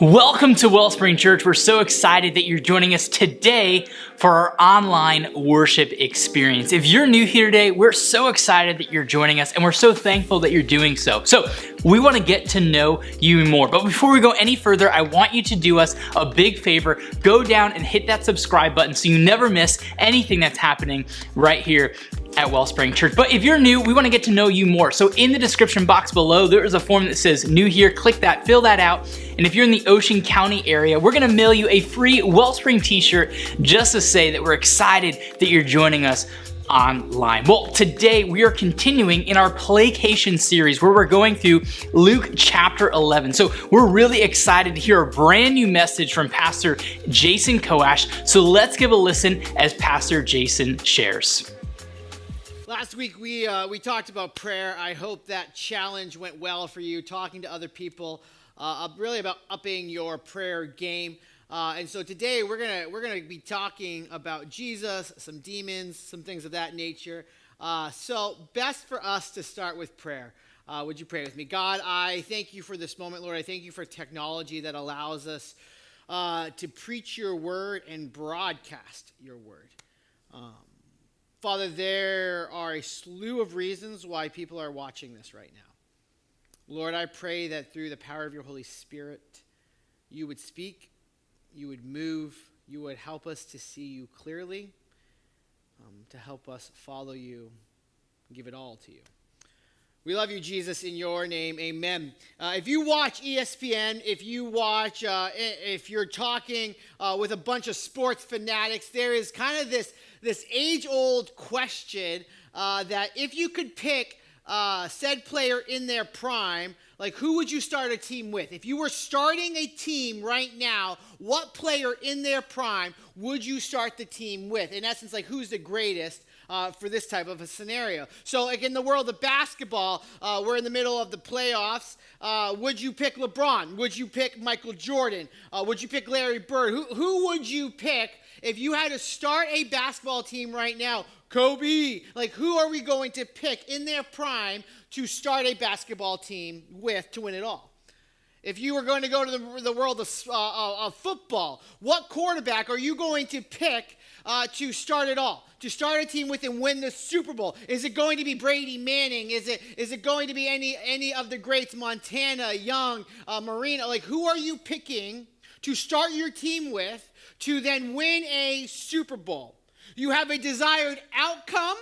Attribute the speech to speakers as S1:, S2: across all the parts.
S1: Welcome to Wellspring Church. We're so excited that you're joining us today for our online worship experience. If you're new here today, we're so excited that you're joining us and we're so thankful that you're doing so. So we want to get to know you more. But before we go any further, I want you to do us a big favor. Go down and hit that subscribe button so you never miss anything that's happening right here at Wellspring Church. But if you're new, we want to get to know you more. So in the description box below, there is a form that says new here. Click that, fill that out. And if you're in the Ocean County area, we're going to mail you a free Wellspring t-shirt just to say that we're excited that you're joining us online. Well, today we are continuing in our Play-Cation series where we're going through Luke chapter 11. So we're really excited to hear a brand new message from Pastor Jason Koash. So let's give a listen as Pastor Jason shares.
S2: Last week we talked about prayer. I hope that challenge went well for you, talking to other people, really about upping your prayer game. And so today we're gonna be talking about Jesus, some demons, some things of that nature. So best for us to start with prayer. Would you pray with me? God, I thank you for this moment, Lord. I thank you for technology that allows us to preach your word and broadcast your word. Father, there are a slew of reasons why people are watching this right now. Lord, I pray that through the power of your Holy Spirit, you would speak, you would move, you would help us to see you clearly, to help us follow you, give it all to you. We love you, Jesus, in your name, amen. If you watch ESPN, if you're talking with a bunch of sports fanatics, there is kind of this age-old question that if you could pick said player in their prime, like who would you start a team with? If you were starting a team right now, what player in their prime would you start the team with? In essence, like who's the greatest for this type of a scenario? So like in the world of basketball, we're in the middle of the playoffs. Would you pick LeBron? Would you pick Michael Jordan? Would you pick Larry Bird? Who would you pick if you had to start a basketball team right now? Kobe. Like who are we going to pick in their prime to start a basketball team with to win it all? If you were going to go to the world of football, what quarterback are you going to pick to start it all? To start a team with and win the Super Bowl? Is it going to be Brady Manning? Is it going to be any of the greats, Montana, Young, Marino? Like who are you picking to start your team with to then win a Super Bowl? You have a desired outcome,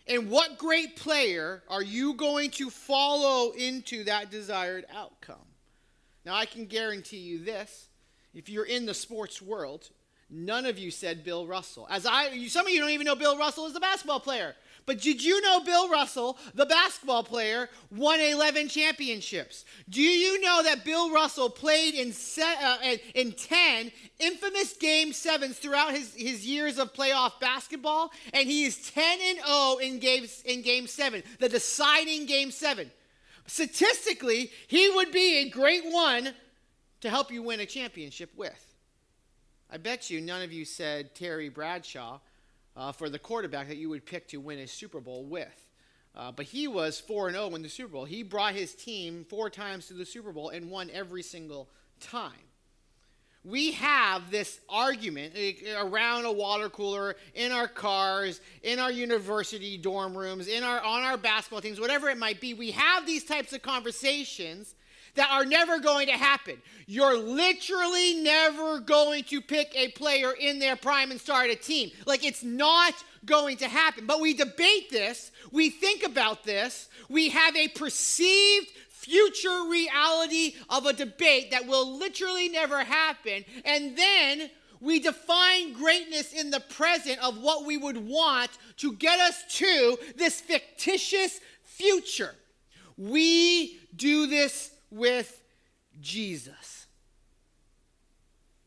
S2: and what great player are you going to follow into that desired outcome? Now, I can guarantee you this. If you're in the sports world, none of you said Bill Russell. Some of you don't even know Bill Russell is a basketball player. But did you know Bill Russell, the basketball player, won 11 championships? Do you know that Bill Russell played in 10 infamous Game 7s throughout his years of playoff basketball? And he is 10-0 in Game 7, the deciding Game 7. Statistically, he would be a great one to help you win a championship with. I bet you none of you said Terry Bradshaw for the quarterback that you would pick to win a Super Bowl with. But he was 4-0 in the Super Bowl. He brought his team 4 times to the Super Bowl and won every single time. We have this argument around a water cooler, in our cars, in our university dorm rooms, on our basketball teams, whatever it might be. We have these types of conversations that are never going to happen. You're literally never going to pick a player in their prime and start a team. Like, it's not going to happen. But we debate this. We think about this. We have a perceived future reality of a debate that will literally never happen. And then we define greatness in the present of what we would want to get us to this fictitious future. We do this with Jesus.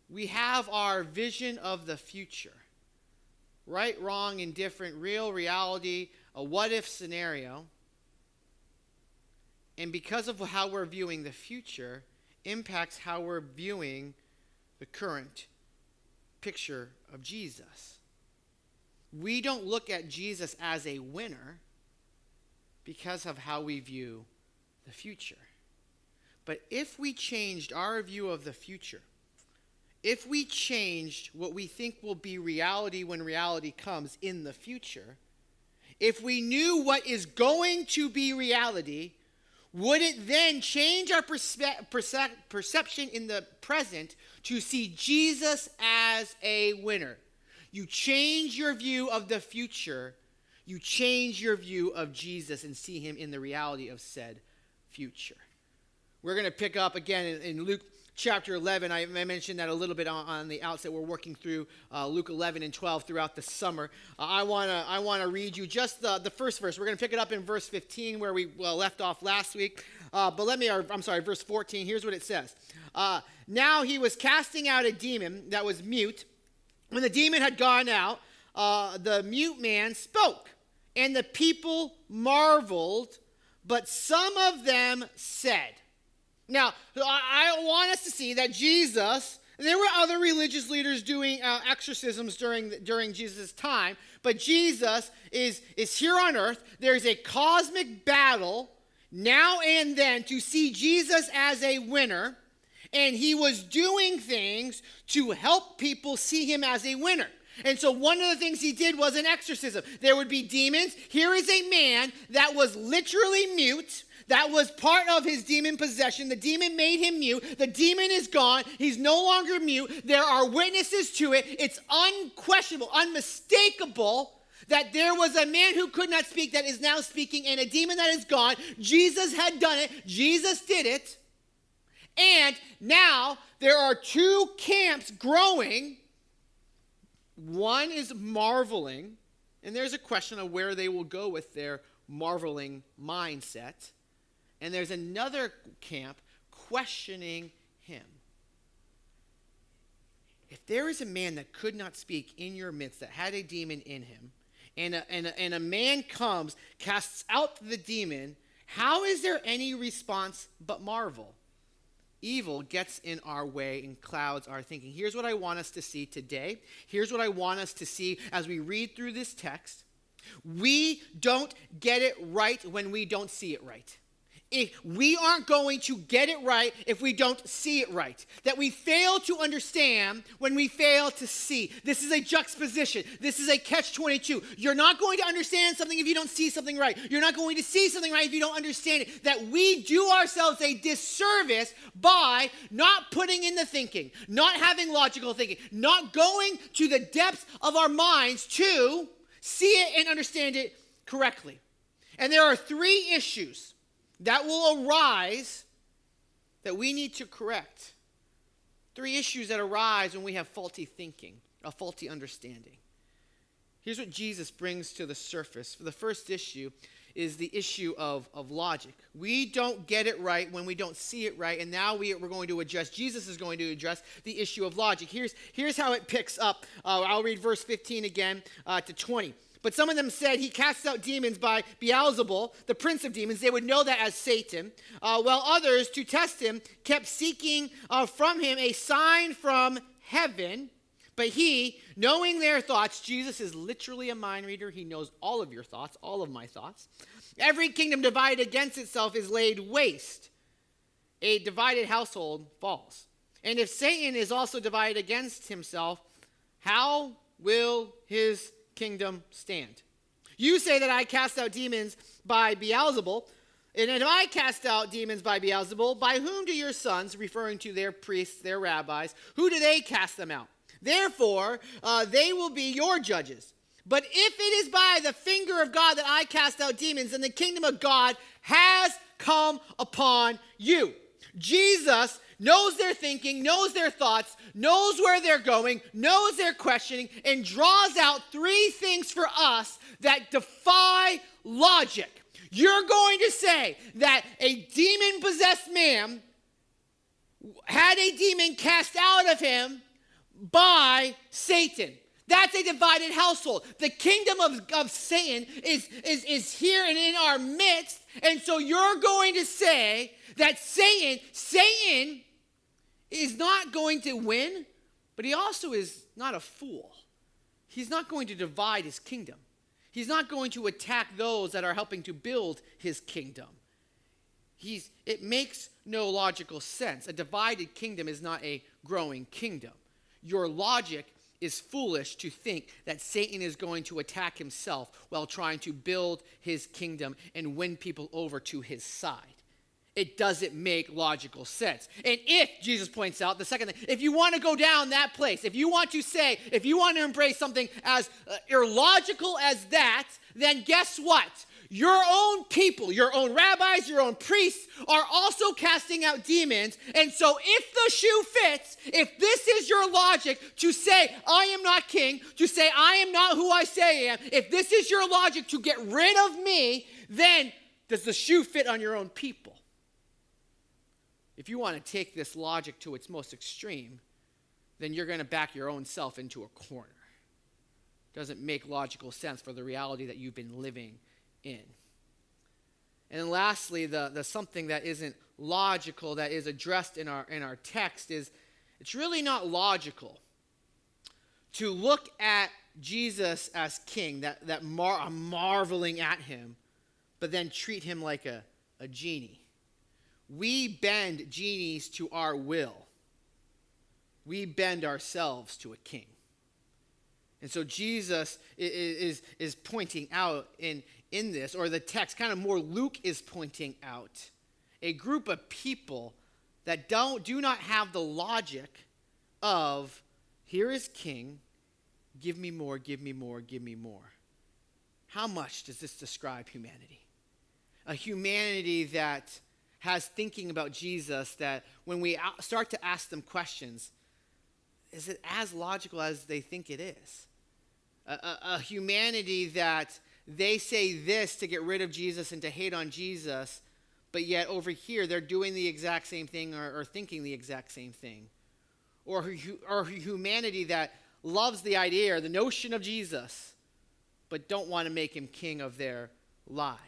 S2: We have our vision of the future. Right, wrong, indifferent, real, reality, a what-if scenario. And because of how we're viewing the future, impacts how we're viewing the current picture of Jesus. We don't look at Jesus as a winner because of how we view the future. But if we changed our view of the future, if we changed what we think will be reality when reality comes in the future, if we knew what is going to be reality, would it then change our perception in the present to see Jesus as a winner? You change your view of the future, you change your view of Jesus and see him in the reality of said future. We're going to pick up again in Luke chapter 11. I mentioned that a little bit on the outset. We're working through Luke 11 and 12 throughout the summer. I want to read you just the first verse. We're going to pick it up in verse 15 where we left off last week. Verse 14. Here's what it says. Now he was casting out a demon that was mute. When the demon had gone out, the mute man spoke, and the people marveled, but some of them said. Now, I want us to see that Jesus, there were other religious leaders doing exorcisms during Jesus' time, but Jesus is here on earth. There's a cosmic battle now and then to see Jesus as a winner, and he was doing things to help people see him as a winner. And so one of the things he did was an exorcism. There would be demons. Here is a man that was literally mute. That was part of his demon possession. The demon made him mute. The demon is gone. He's no longer mute. There are witnesses to it. It's unquestionable, unmistakable that there was a man who could not speak that is now speaking and a demon that is gone. Jesus had done it. Jesus did it. And now there are two camps growing. One is marveling, and there's a question of where they will go with their marveling mindset. And there's another camp questioning him. If there is a man that could not speak in your midst, that had a demon in him, and a man comes, casts out the demon, how is there any response but marvel? Evil gets in our way and clouds our thinking. Here's what I want us to see today. Here's what I want us to see as we read through this text. We don't get it right when we don't see it right. We aren't going to get it right if we don't see it right. That we fail to understand when we fail to see. This is a juxtaposition. This is a catch-22. You're not going to understand something if you don't see something right. You're not going to see something right if you don't understand it. That we do ourselves a disservice by not putting in the thinking, not having logical thinking, not going to the depths of our minds to see it and understand it correctly. And there are three issues that will arise that we need to correct. Three issues that arise when we have faulty thinking, a faulty understanding. Here's what Jesus brings to the surface. The first issue is the issue of logic. We don't get it right when we don't see it right, and now we're going to address, Jesus is going to address the issue of logic. Here's how it picks up. I'll read verse 15 again to 20. But some of them said he casts out demons by Beelzebul, the prince of demons. They would know that as Satan. While others, to test him, kept seeking from him a sign from heaven. But he, knowing their thoughts, Jesus is literally a mind reader. He knows all of your thoughts, all of my thoughts. Every kingdom divided against itself is laid waste. A divided household falls. And if Satan is also divided against himself, how will his kingdom stand? You say that I cast out demons by Beelzebul, and if I cast out demons by Beelzebul, by whom do your sons, referring to their priests, their rabbis, who do they cast them out? Therefore, they will be your judges. But if it is by the finger of God that I cast out demons, then the kingdom of God has come upon you. Jesus knows their thinking, knows their thoughts, knows where they're going, knows their questioning, and draws out three things for us that defy logic. You're going to say that a demon-possessed man had a demon cast out of him by Satan. That's a divided household. The kingdom of Satan is here and in our midst, and so you're going to say that Satan is not going to win, but he also is not a fool. He's not going to divide his kingdom. He's not going to attack those that are helping to build his kingdom. It makes no logical sense. A divided kingdom is not a growing kingdom. Your logic is foolish to think that Satan is going to attack himself while trying to build his kingdom and win people over to his side. It doesn't make logical sense. And if, Jesus points out, the second thing, if you want to go down that place, if you want to embrace something as illogical as that, then guess what? Your own people, your own rabbis, your own priests are also casting out demons. And so if the shoe fits, if this is your logic to say, I am not king, to say, I am not who I say I am, if this is your logic to get rid of me, then does the shoe fit on your own people? If you want to take this logic to its most extreme, then you're going to back your own self into a corner. Doesn't make logical sense for the reality that you've been living in. And then lastly, the something that isn't logical that is addressed in our text is it's really not logical to look at Jesus as king, marveling at him, but then treat him like a genie. We bend genies to our will. We bend ourselves to a king. And so Jesus is pointing out in this, or the text, kind of more Luke is pointing out, a group of people that do not have the logic of, here is king, give me more, give me more, give me more. How much does this describe humanity? A humanity that has thinking about Jesus that when we start to ask them questions, is it as logical as they think it is? A humanity that they say this to get rid of Jesus and to hate on Jesus, but yet over here they're doing the exact same thing or thinking the exact same thing. Or humanity that loves the idea or the notion of Jesus, but don't want to make him king of their lives.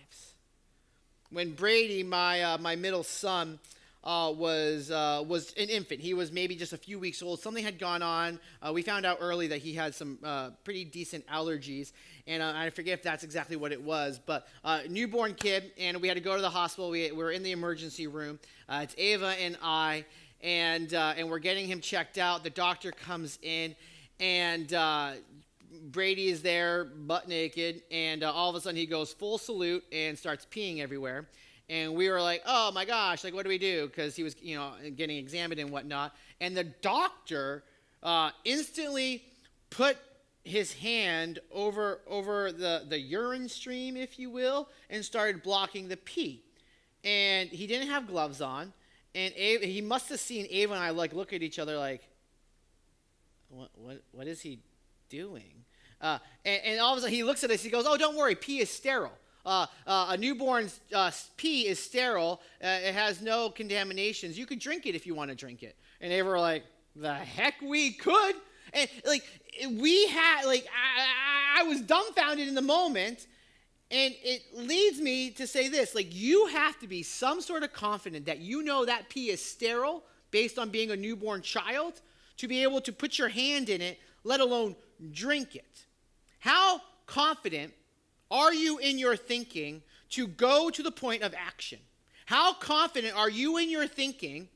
S2: When Brady, my middle son, was an infant, he was maybe just a few weeks old. Something had gone on. We found out early that he had some pretty decent allergies, and I forget if that's exactly what it was. But newborn kid, and we had to go to the hospital. We were in the emergency room. It's Ava and I, and we're getting him checked out. The doctor comes in, and Brady is there, butt naked, and all of a sudden he goes full salute and starts peeing everywhere. And we were like, oh my gosh, like what do we do? Because he was, getting examined and whatnot. And the doctor instantly put his hand over the urine stream, if you will, and started blocking the pee. And he didn't have gloves on. And he must have seen Ava and I look at each other like, what is he doing? And all of a sudden he looks at us, he goes, oh, don't worry, pee is sterile. A newborn's pee is sterile. It has no contaminations. You could drink it if you want to drink it. And they were like, the heck we could. And I was dumbfounded in the moment. And it leads me to say this, you have to be some sort of confident that that pee is sterile based on being a newborn child to be able to put your hand in it, let alone drink it. How confident are you in your thinking to go to the point of action? How confident are you in your thinking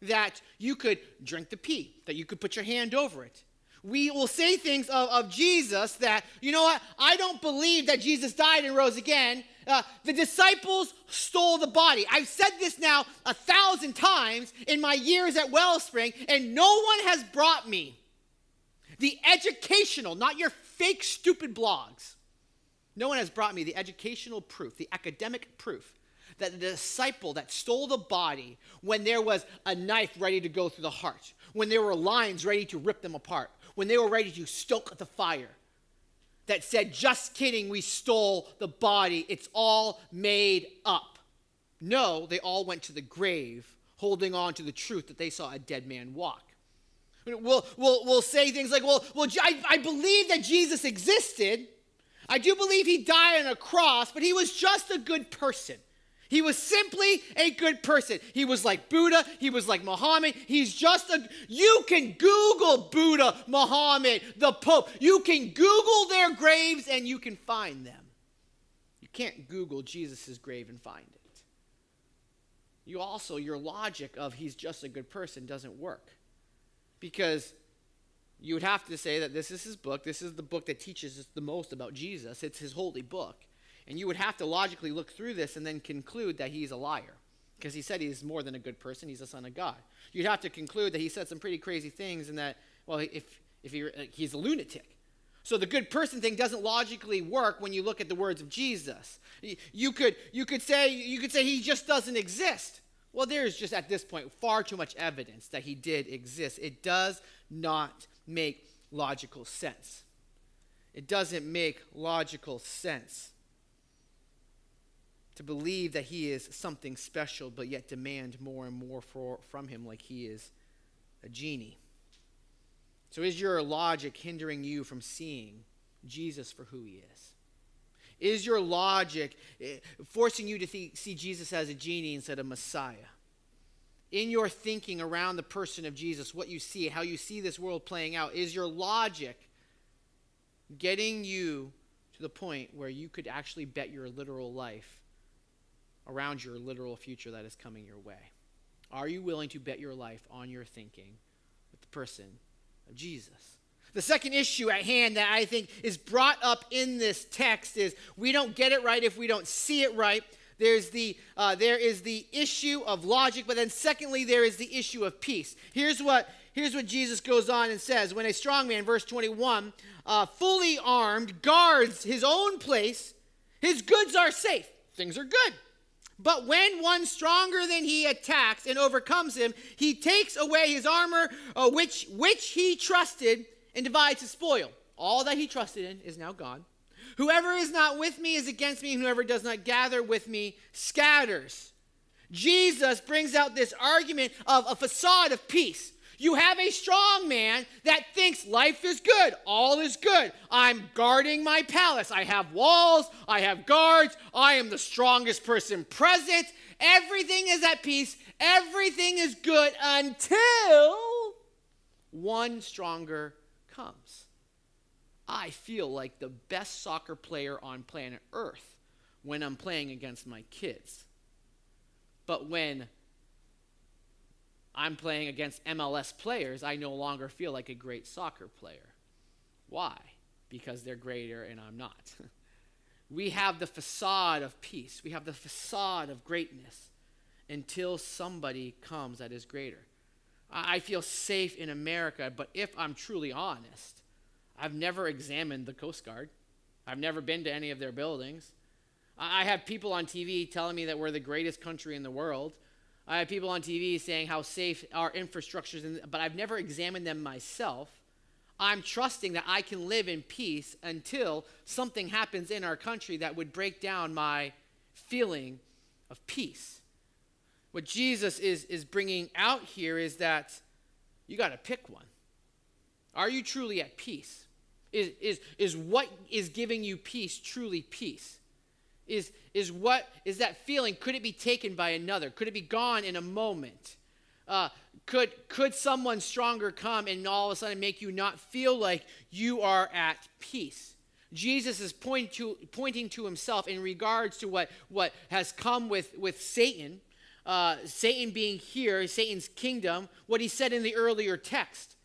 S2: that you could drink the pee, that you could put your hand over it? We will say things of Jesus that, I don't believe that Jesus died and rose again. The disciples stole the body. I've said this now 1,000 times in my years at Wellspring, and no one has brought me the educational, not your fake, stupid blogs. No one has brought me the educational proof, the academic proof, that the disciple that stole the body when there was a knife ready to go through the heart, when there were lines ready to rip them apart, when they were ready to stoke the fire, that said, just kidding, we stole the body, it's all made up. No, they all went to the grave holding on to the truth that they saw a dead man walk. We'll say things like, I believe that Jesus existed. I do believe he died on a cross, but he was just a good person. He was simply a good person. He was like Buddha. He was like Muhammad. You can Google Buddha, Muhammad, the Pope. You can Google their graves and you can find them. You can't Google Jesus' grave and find it. your logic of he's just a good person doesn't work. Because you would have to say that this is his book. This is the book that teaches us the most about Jesus. It's his holy book. And you would have to logically look through this and then conclude that he's a liar. Because he said he's more than a good person. He's a son of God. You'd have to conclude that he said some pretty crazy things and that, well, if he's a lunatic. So the good person thing doesn't logically work when you look at the words of Jesus. You could say he just doesn't exist. Well, there is just at this point far too much evidence that he did exist. It does not make logical sense. It doesn't make logical sense to believe that he is something special, but yet demand more and more from him like he is a genie. So is your logic hindering you from seeing Jesus for who he is? Is your logic forcing you to see Jesus as a genie instead of Messiah? In your thinking around the person of Jesus, what you see, how you see this world playing out, is your logic getting you to the point where you could actually bet your literal life around your literal future that is coming your way? Are you willing to bet your life on your thinking with the person of Jesus? The second issue at hand that I think is brought up in this text is we don't get it right if we don't see it right. There is the issue of logic, but then secondly, there is the issue of peace. Here's what Jesus goes on and says. When a strong man, verse 21, fully armed, guards his own place, his goods are safe. Things are good. But when one stronger than he attacks and overcomes him, he takes away his armor, which he trusted, and divides his spoil. All that he trusted in is now gone. Whoever is not with me is against me, and whoever does not gather with me scatters. Jesus brings out this argument of a facade of peace. You have a strong man that thinks life is good, all is good. I'm guarding my palace. I have walls, I have guards, I am the strongest person present. Everything is at peace, everything is good until one stronger comes. I feel like the best soccer player on planet Earth when I'm playing against my kids. But when I'm playing against MLS players, I no longer feel like a great soccer player. Why? Because they're greater and I'm not. We have the facade of peace. We have the facade of greatness until somebody comes that is greater. I feel safe in America, but if I'm truly honest, I've never examined the Coast Guard. I've never been to any of their buildings. I have people on TV telling me that we're the greatest country in the world. I have people on TV saying how safe our infrastructure is, but I've never examined them myself. I'm trusting that I can live in peace until something happens in our country that would break down my feeling of peace. What Jesus is bringing out here is that you got to pick one. Are you truly at peace? Is what is giving you peace truly peace? Is that feeling, could it be taken by another? Could it be gone in a moment? Could someone stronger come and all of a sudden make you not feel like you are at peace? Jesus is pointing to himself in regards to what has come with Satan. Satan being here, Satan's kingdom, what he said in the earlier text.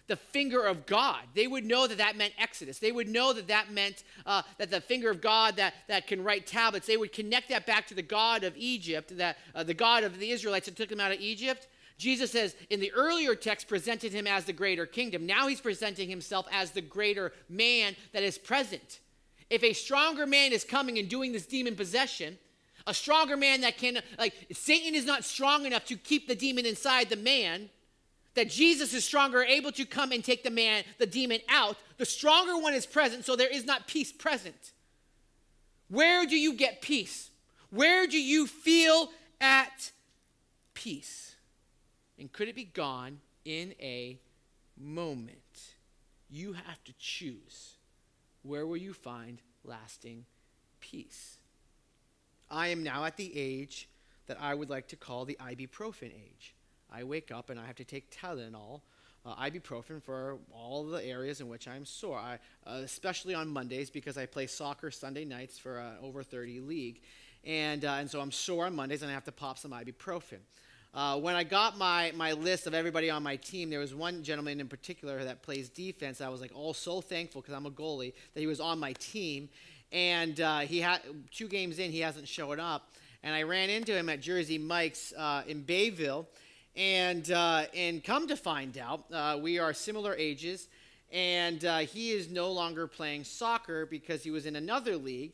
S2: The finger of God. They would know that meant Exodus. They would know that meant that the finger of God that can write tablets. They would connect that back to the God of Egypt, that the God of the Israelites that took them out of Egypt. Jesus says in the earlier text presented him as the greater kingdom. Now he's presenting himself as the greater man that is present. If a stronger man is coming and doing this demon possession, a stronger man that can, Satan is not strong enough to keep the demon inside the man, that Jesus is stronger, able to come and take the demon out. The stronger one is present, so there is not peace present. Where do you get peace? Where do you feel at peace? And could it be gone in a moment? You have to choose. Where will you find lasting peace? I am now at the age that I would like to call the ibuprofen age. I wake up and I have to take Tylenol, ibuprofen for all the areas in which I'm sore, especially on Mondays because I play soccer Sunday nights for an over 30 league. And so I'm sore on Mondays, and I have to pop some ibuprofen. When I got my list of everybody on my team, there was one gentleman in particular that plays defense. I was like, so thankful because I'm a goalie that he was on my team. And he had 2 games in, he hasn't shown up. And I ran into him at Jersey Mike's in Bayville. And come to find out, we are similar ages. And he is no longer playing soccer because he was in another league.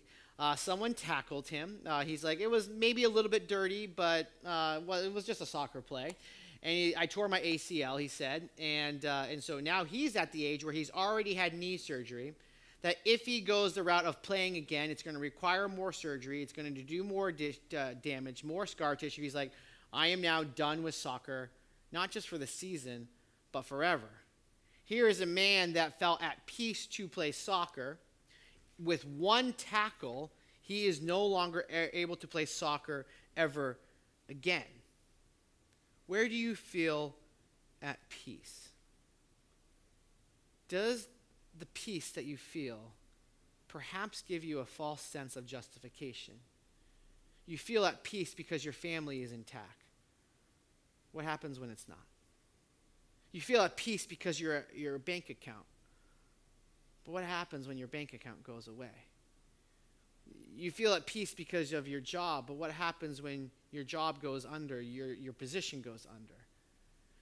S2: Someone tackled him. He's like, it was maybe a little bit dirty, but it was just a soccer play. And I tore my ACL, he said. And so now he's at the age where he's already had knee surgery, that if he goes the route of playing again, it's going to require more surgery. It's going to do more damage, more scar tissue. He's like, I am now done with soccer, not just for the season, but forever. Here is a man that felt at peace to play soccer. With one tackle, he is no longer able to play soccer ever again. Where do you feel at peace? Does the peace that you feel perhaps give you a false sense of justification? You feel at peace because your family is intact. What happens when it's not? You feel at peace because your bank account. But what happens when your bank account goes away? You feel at peace because of your job, but what happens when your job goes under, your position goes under?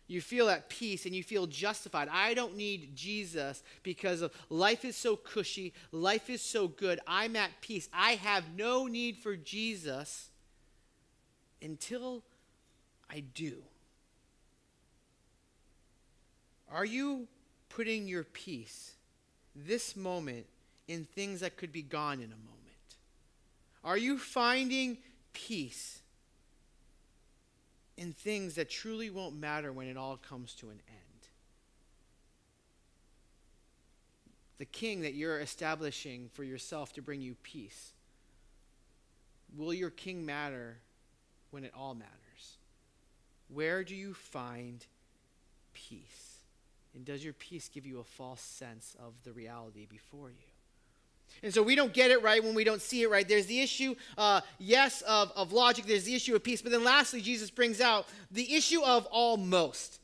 S2: You feel at peace and you feel justified. I don't need Jesus because of life is so cushy, life is so good, I'm at peace. I have no need for Jesus until I do. Are you putting your peace this moment in things that could be gone in a moment? Are you finding peace in things that truly won't matter when it all comes to an end? The king that you're establishing for yourself to bring you peace, will your king matter when it all matters? Where do you find peace? And does your peace give you a false sense of the reality before you? And so we don't get it right when we don't see it right. There's the issue, of logic. There's the issue of peace. But then lastly, Jesus brings out the issue of almost.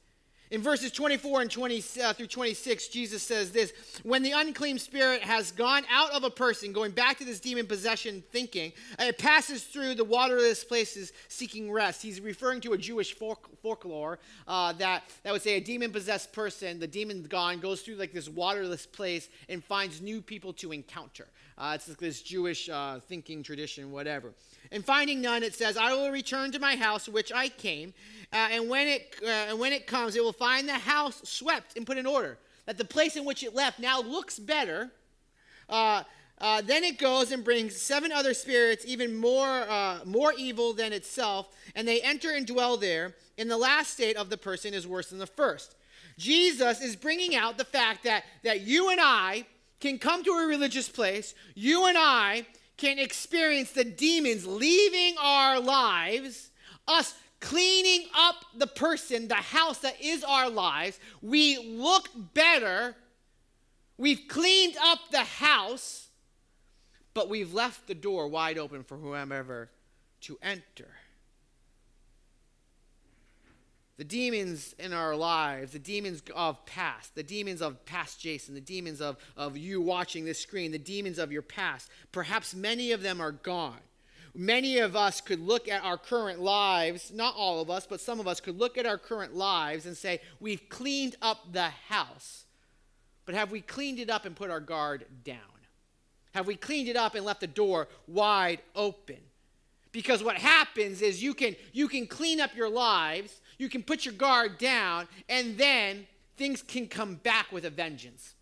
S2: In verses 24 and 20 through 26, Jesus says this: when the unclean spirit has gone out of a person, going back to this demon possession thinking, it passes through the waterless places seeking rest. He's referring to a Jewish folklore that would say a demon-possessed person, the demon's gone, goes through like this waterless place and finds new people to encounter. It's like this Jewish thinking tradition, whatever. And finding none, it says, I will return to my house, which I came, and when it comes, it will find the house swept and put in order, that the place in which it left now looks better. Then it goes and brings 7 other spirits, even more evil than itself, and they enter and dwell there. And the last state of the person is worse than the first. Jesus is bringing out the fact that you and I can come to a religious place. You and I can experience the demons leaving our lives, us cleaning up the person, the house that is our lives. We look better. We've cleaned up the house, but we've left the door wide open for whomever to enter. The demons in our lives, the demons of past, the demons of past Jason, the demons of you watching this screen, the demons of your past, perhaps many of them are gone. Many of us could look at our current lives, not all of us, but some of us could look at our current lives and say, we've cleaned up the house. But have we cleaned it up and put our guard down? Have we cleaned it up and left the door wide open? Because what happens is you can clean up your lives, you can put your guard down, and then things can come back with a vengeance.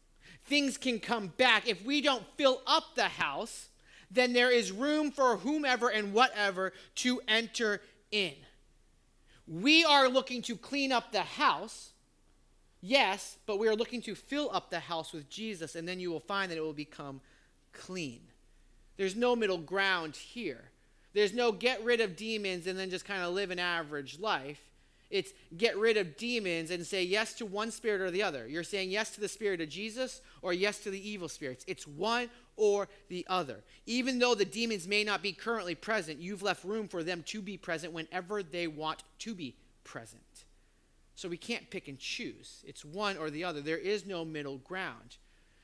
S2: Things can come back. If we don't fill up the house, then there is room for whomever and whatever to enter in. We are looking to clean up the house, yes, but we are looking to fill up the house with Jesus, and then you will find that it will become clean. There's no middle ground here. There's no get rid of demons and then just kind of live an average life. It's get rid of demons and say yes to one spirit or the other. You're saying yes to the spirit of Jesus or yes to the evil spirits. It's one or the other. Even though the demons may not be currently present, you've left room for them to be present whenever they want to be present. So we can't pick and choose. It's one or the other. There is no middle ground.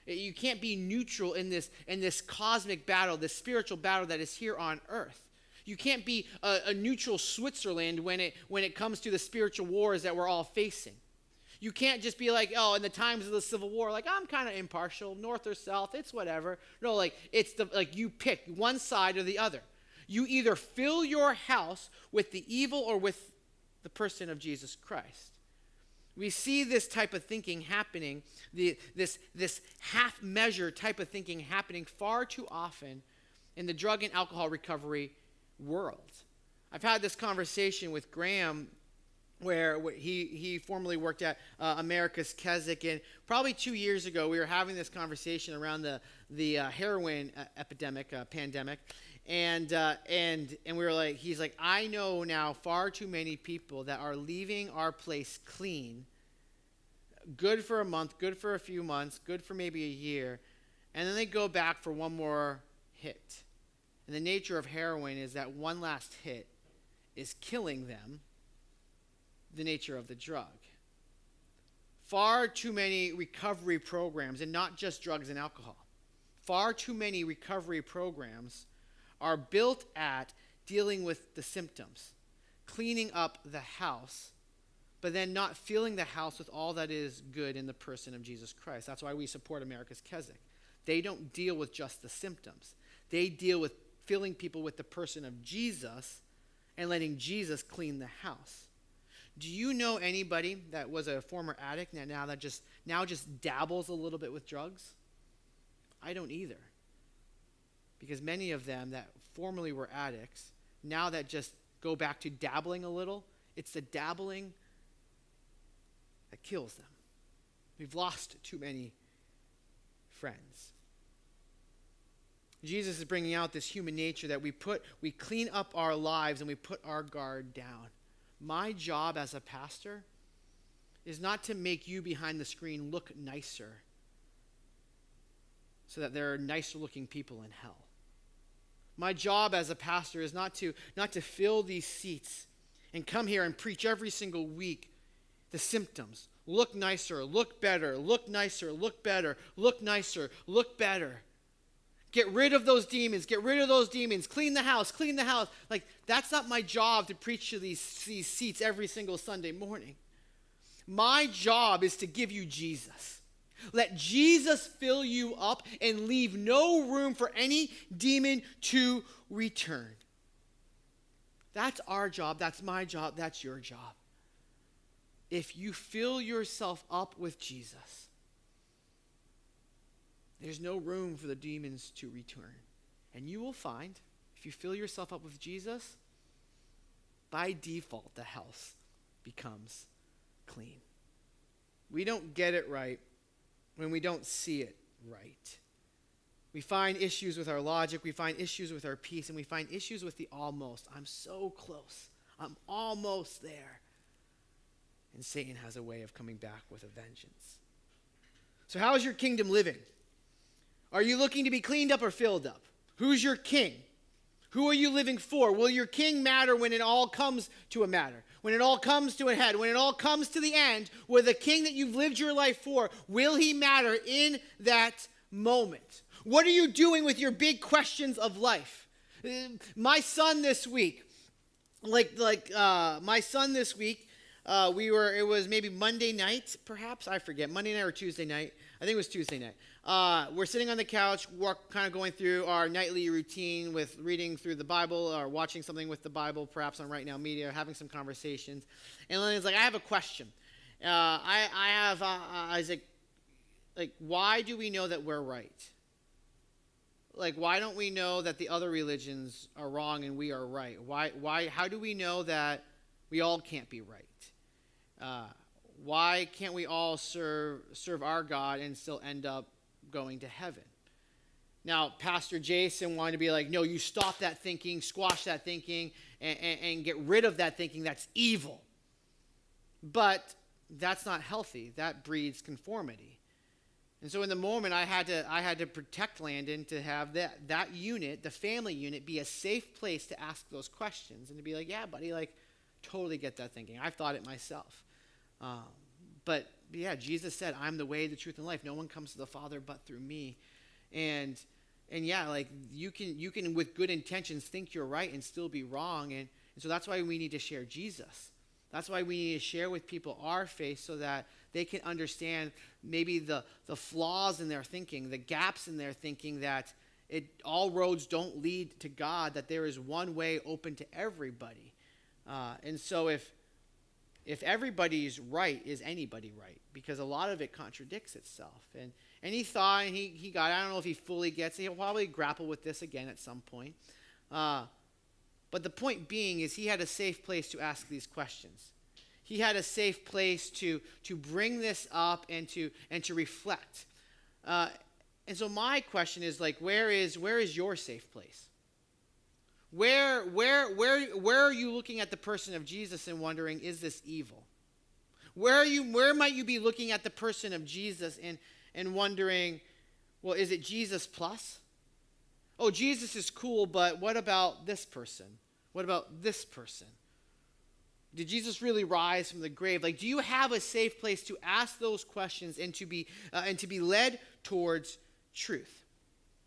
S2: You can't be neutral in this cosmic battle, this spiritual battle that is here on earth. You can't be a neutral Switzerland when it comes to the spiritual wars that we're all facing. You can't just be like, oh, in the times of the Civil War, like, I'm kind of impartial, north or south, it's whatever. No, like, you pick one side or the other. You either fill your house with the evil or with the person of Jesus Christ. We see this type of thinking happening, this half-measure type of thinking happening far too often in the drug and alcohol recovery world. I've had this conversation with Graham where he formerly worked at America's Keswick, and probably 2 years ago we were having this conversation around the heroin epidemic, pandemic, and we were like, he's like, I know now far too many people that are leaving our place clean, good for a month, good for a few months, good for maybe a year, and then they go back for one more hit. And the nature of heroin is that one last hit is killing them, the nature of the drug. Far too many recovery programs, and not just drugs and alcohol, far too many recovery programs are built at dealing with the symptoms, cleaning up the house, but then not filling the house with all that is good in the person of Jesus Christ. That's why we support America's Keswick. They don't deal with just the symptoms. They deal with filling people with the person of Jesus and letting Jesus clean the house. Do you know anybody that was a former addict now just dabbles a little bit with drugs? I don't either. Because many of them that formerly were addicts, now that just go back to dabbling a little, it's the dabbling that kills them. We've lost too many friends. Jesus is bringing out this human nature that we clean up our lives and we put our guard down. My job as a pastor is not to make you behind the screen look nicer so that there are nicer looking people in hell. My job as a pastor is not to fill these seats and come here and preach every single week the symptoms. Look nicer, look better, look nicer, look better, look nicer, look better. Get rid of those demons, clean the house. Like, that's not my job to preach to these seats every single Sunday morning. My job is to give you Jesus. Let Jesus fill you up and leave no room for any demon to return. That's our job, that's my job, that's your job. If you fill yourself up with Jesus, there's no room for the demons to return. And you will find, if you fill yourself up with Jesus, by default, the house becomes clean. We don't get it right when we don't see it right. We find issues with our logic, we find issues with our peace, and we find issues with the almost. I'm so close. I'm almost there. And Satan has a way of coming back with a vengeance. So how is your kingdom living? Are you looking to be cleaned up or filled up? Who's your king? Who are you living for? Will your king matter when it all comes to a matter? When it all comes to a head? When it all comes to the end? Will the king that you've lived your life for, will he matter in that moment? What are you doing with your big questions of life? My son this week, it was maybe Monday night, perhaps, I forget, Monday night or Tuesday night. I think it was Tuesday night. We're sitting on the couch, kind of going through our nightly routine with reading through the Bible or watching something with the Bible, perhaps on Right Now Media, having some conversations. And Lenny's like, I have a question. Isaac, why do we know that we're right? Why don't we know that the other religions are wrong and we are right? How do we know that we all can't be right? Why can't we all serve our God and still end up going to heaven? Now, Pastor Jason wanted to be like, no, you stop that thinking, squash that thinking, and get rid of that thinking. That's evil. But that's not healthy. That breeds conformity. And so in the moment, I had to protect Landon to have that unit, the family unit, be a safe place to ask those questions and to be like, yeah, buddy, like, totally get that thinking. I've thought it myself. But yeah, Jesus said, I'm the way, the truth, and life. No one comes to the Father but through me. And yeah, like you can with good intentions think you're right and still be wrong. And so that's why we need to share Jesus. That's why we need to share with people our faith so that they can understand maybe the flaws in their thinking, the gaps in their thinking, that all roads don't lead to God, that there is one way open to everybody. And so if everybody's right, is anybody right? Because a lot of it contradicts itself. And he thought, and he got, I don't know if he fully gets it. He'll probably grapple with this again at some point. But the point being is he had a safe place to ask these questions. He had a safe place to bring this up and to reflect. And so my question is, like, where is your safe place? Where are you looking at the person of Jesus and wondering, is this evil? Where might you be looking at the person of Jesus and wondering, well, is it Jesus plus? Oh, Jesus is cool, but what about this person? What about this person? Did Jesus really rise from the grave? Like, do you have a safe place to ask those questions and to be led towards truth?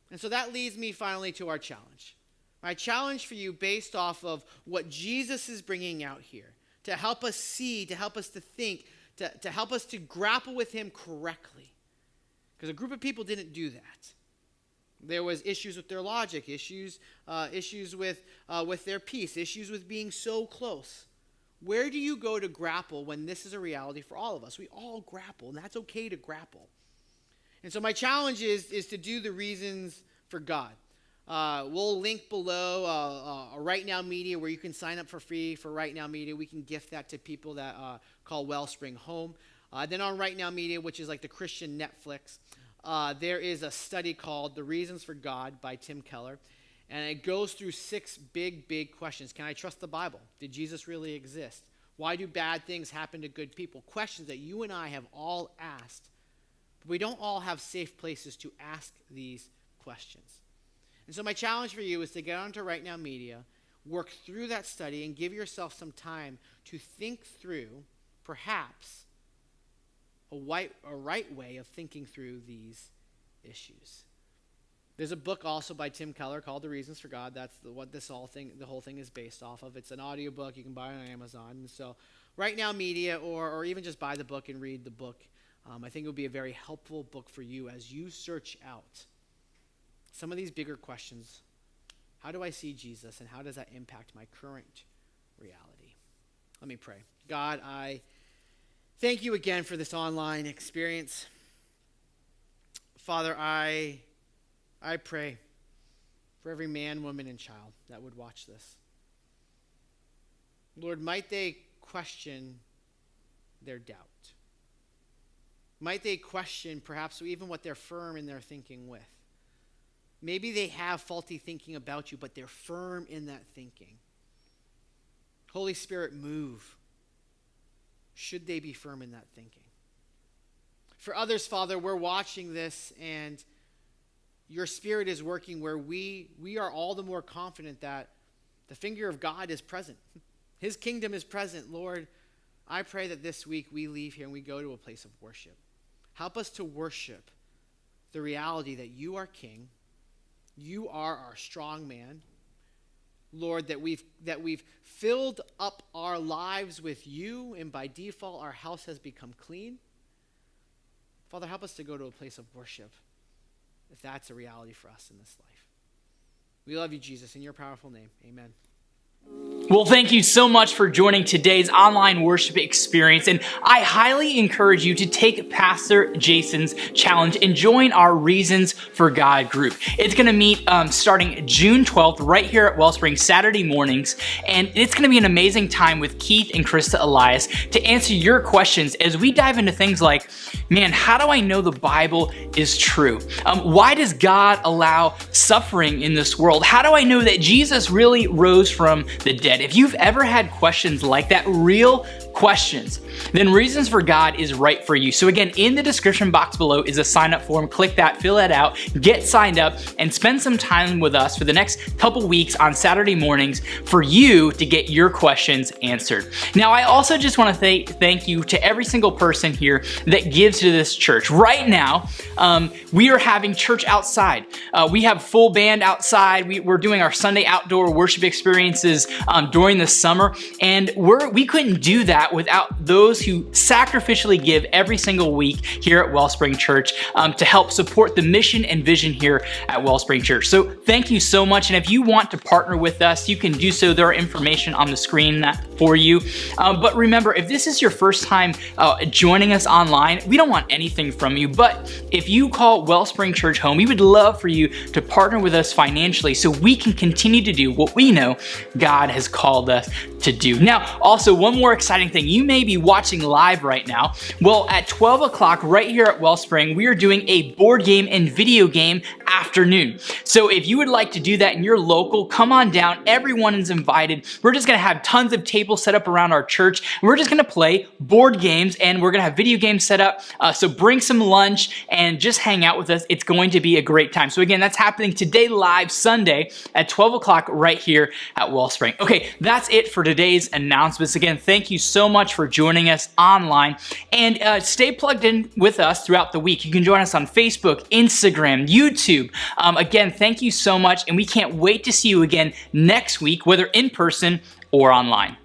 S2: And so that leads me finally to our challenge. My challenge for you, based off of what Jesus is bringing out here, to help us see, to help us to think, to help us to grapple with him correctly. Because a group of people didn't do that. There was issues with their logic, issues with their peace, issues with being so close. Where do you go to grapple when this is a reality for all of us? We all grapple, and that's okay to grapple. And so my challenge is to do the reasons for God. We'll link below a Right Now Media where you can sign up for free for Right Now Media. We can gift that to people that call Wellspring home. Then on Right Now Media, which is like the Christian Netflix, there is a study called The Reasons for God by Tim Keller. And it goes through 6 big questions. Can I trust the Bible? Did Jesus really exist? Why do bad things happen to good people? Questions that you and I have all asked. But we don't all have safe places to ask these questions. And so my challenge for you is to get onto Right Now Media, work through that study, and give yourself some time to think through, perhaps, a right way of thinking through these issues. There's a book also by Tim Keller called The Reasons for God. That's what the whole thing is based off of. It's an audiobook. You can buy it on Amazon. And so Right Now Media, or even just buy the book and read the book. I think it would be a very helpful book for you as you search out some of these bigger questions. How do I see Jesus, and how does that impact my current reality? Let me pray. God, I thank you again for this online experience. Father, I pray for every man, woman, and child that would watch this. Lord, might they question their doubt. Might they question perhaps even what they're firm in their thinking with. Maybe they have faulty thinking about you, but they're firm in that thinking. Holy Spirit, move. Should they be firm in that thinking? For others, Father, we're watching this, and your Spirit is working where we are all the more confident that the finger of God is present. His kingdom is present. Lord, I pray that this week we leave here and we go to a place of worship. Help us to worship the reality that you are King. You are our strong man. Lord, that we've filled up our lives with you, and by default our house has become clean. Father, help us to go to a place of worship, if that's a reality for us in this life. We love you, Jesus, in your powerful name. Amen.
S1: Well, thank you so much for joining today's online worship experience, and I highly encourage you to take Pastor Jason's challenge and join our Reasons for God group. It's going to meet starting June 12th right here at Wellspring Saturday mornings, and it's going to be an amazing time with Keith and Krista Elias to answer your questions as we dive into things like, man, how do I know the Bible is true? Why does God allow suffering in this world? How do I know that Jesus really rose from the dead? If you've ever had questions like that, real questions, then Reasons for God is right for you. So again, in the description box below is a sign up form. Click that, fill that out, get signed up, and spend some time with us for the next couple weeks on Saturday mornings for you to get your questions answered. Now, I also just want to say thank you to every single person here that gives to this church. Right now, we are having church outside. We have full band outside. We're doing our Sunday outdoor worship experiences during the summer, and we couldn't do that without those who sacrificially give every single week here at Wellspring Church to help support the mission and vision here at Wellspring Church. So thank you so much, and if you want to partner with us, you can do so. There are information on the screen for you. But remember, if this is your first time joining us online, we don't want anything from you, but if you call Wellspring Church home, we would love for you to partner with us financially so we can continue to do what we know God has called us to do. Now, also one more exciting thing, you may be watching live right now. Well, at 12 o'clock right here at Wellspring, we are doing a board game and video game afternoon. So if you would like to do that in your local, come on down. Everyone is invited. We're just gonna have tons of tables set up around our church. We're just gonna play board games and we're gonna have video games set up. So bring some lunch and just hang out with us. It's going to be a great time. So again, that's happening today live Sunday at 12 o'clock right here at Wellspring. Okay, that's it for today's announcements. Again, thank you so much for joining us online, and stay plugged in with us throughout the week. You can join us on Facebook, Instagram, YouTube. Again, thank you so much, and we can't wait to see you again next week, whether in person or online.